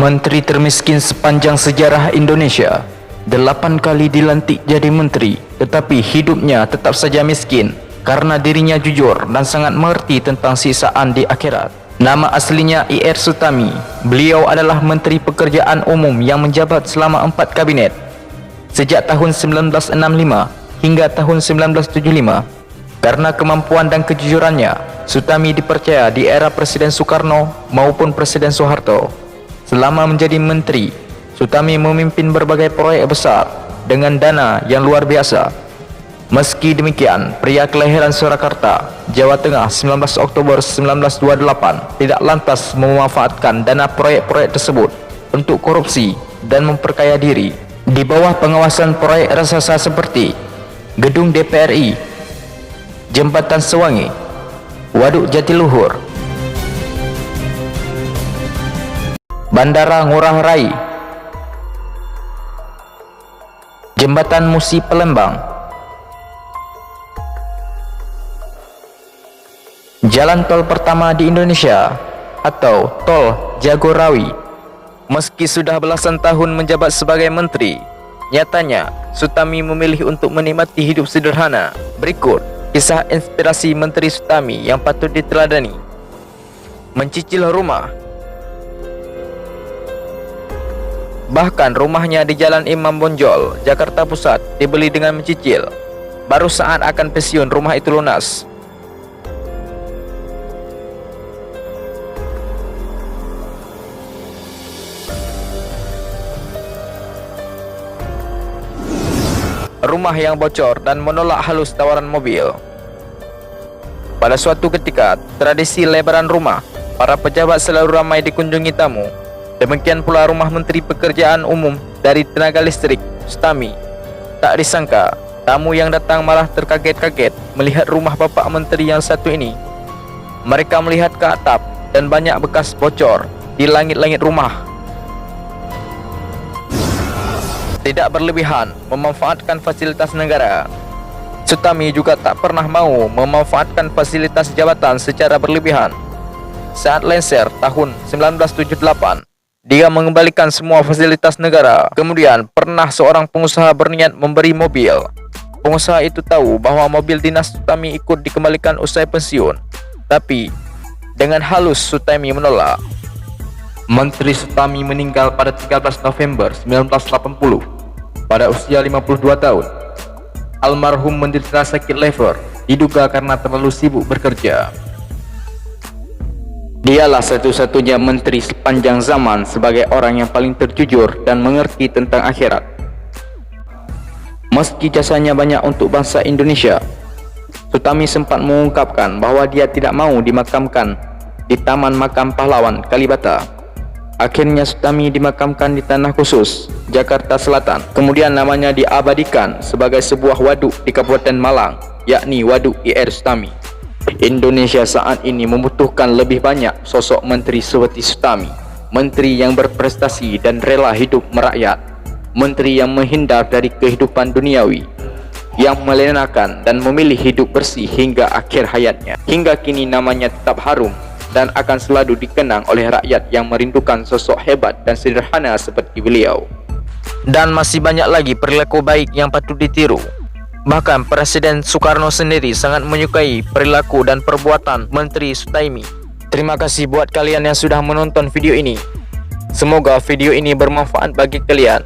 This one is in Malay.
Menteri termiskin sepanjang sejarah Indonesia, 8 kali dilantik jadi menteri, tetapi hidupnya tetap saja miskin karena dirinya jujur dan sangat mengerti tentang siksaan di akhirat. Nama aslinya Ir Sutami. Beliau adalah Menteri Pekerjaan Umum yang menjabat selama 4 kabinet sejak tahun 1965 hingga tahun 1975. Karena kemampuan dan kejujurannya, Sutami dipercaya di era Presiden Soekarno maupun Presiden Soeharto. Selama menjadi menteri, Sutami memimpin berbagai proyek besar dengan dana yang luar biasa. Meski demikian, pria kelahiran Surakarta, Jawa Tengah 19 Oktober 1928 tidak lantas memanfaatkan dana proyek-proyek tersebut untuk korupsi dan memperkaya diri. Di bawah pengawasan proyek raksasa seperti Gedung DPRI, Jembatan Sewangi, Waduk Jatiluhur, Bandara Ngurah Rai, Jembatan Musi Palembang, jalan tol pertama di Indonesia atau Tol Jagorawi. Meski sudah belasan tahun menjabat sebagai menteri, nyatanya Sutami memilih untuk menikmati hidup sederhana. Berikut kisah inspirasi Menteri Sutami yang patut diteladani. Mencicil rumah. Bahkan rumahnya di Jalan Imam Bonjol, Jakarta Pusat dibeli dengan mencicil. Baru saat akan pensiun rumah itu lunas. Rumah yang bocor dan menolak halus tawaran mobil. Pada suatu ketika, tradisi lebaran rumah para pejabat selalu ramai dikunjungi tamu. Demikian pula rumah Menteri Pekerjaan Umum dari Tenaga Listrik, Sutami. Tak disangka, tamu yang datang malah terkaget-kaget melihat rumah Bapak Menteri yang satu ini. Mereka melihat ke atap dan banyak bekas bocor di langit-langit rumah. Tidak berlebihan memanfaatkan fasilitas negara. Sutami juga tak pernah mau memanfaatkan fasilitas jabatan secara berlebihan. Saat lengser tahun 1978, dia mengembalikan semua fasilitas negara. Kemudian pernah seorang pengusaha berniat memberi mobil. Pengusaha itu tahu bahwa mobil dinas Sutami ikut dikembalikan usai pensiun, tapi dengan halus Sutami menolak. Menteri Sutami meninggal pada 13 November 1980 pada usia 52 tahun. Almarhum menderita sakit lever, diduga karena terlalu sibuk bekerja. Dialah satu-satunya menteri sepanjang zaman sebagai orang yang paling terjujur dan mengerti tentang akhirat. Meski jasanya banyak untuk bangsa Indonesia, Sutami sempat mengungkapkan bahwa dia tidak mau dimakamkan di Taman Makam Pahlawan Kalibata. Akhirnya Sutami dimakamkan di Tanah Khusus, Jakarta Selatan. Kemudian namanya diabadikan sebagai sebuah waduk di Kabupaten Malang, yakni Waduk Ir Sutami. Indonesia saat ini membutuhkan lebih banyak sosok menteri seperti Sutami. Menteri yang berprestasi dan rela hidup merakyat. Menteri yang menghindar dari kehidupan duniawi, yang melenakan dan memilih hidup bersih hingga akhir hayatnya. Hingga kini namanya tetap harum dan akan selalu dikenang oleh rakyat yang merindukan sosok hebat dan sederhana seperti beliau. Dan masih banyak lagi perilaku baik yang patut ditiru. Bahkan Presiden Soekarno sendiri sangat menyukai perilaku dan perbuatan Menteri Sutami. Terima kasih buat kalian yang sudah menonton video ini. Semoga video ini bermanfaat bagi kalian.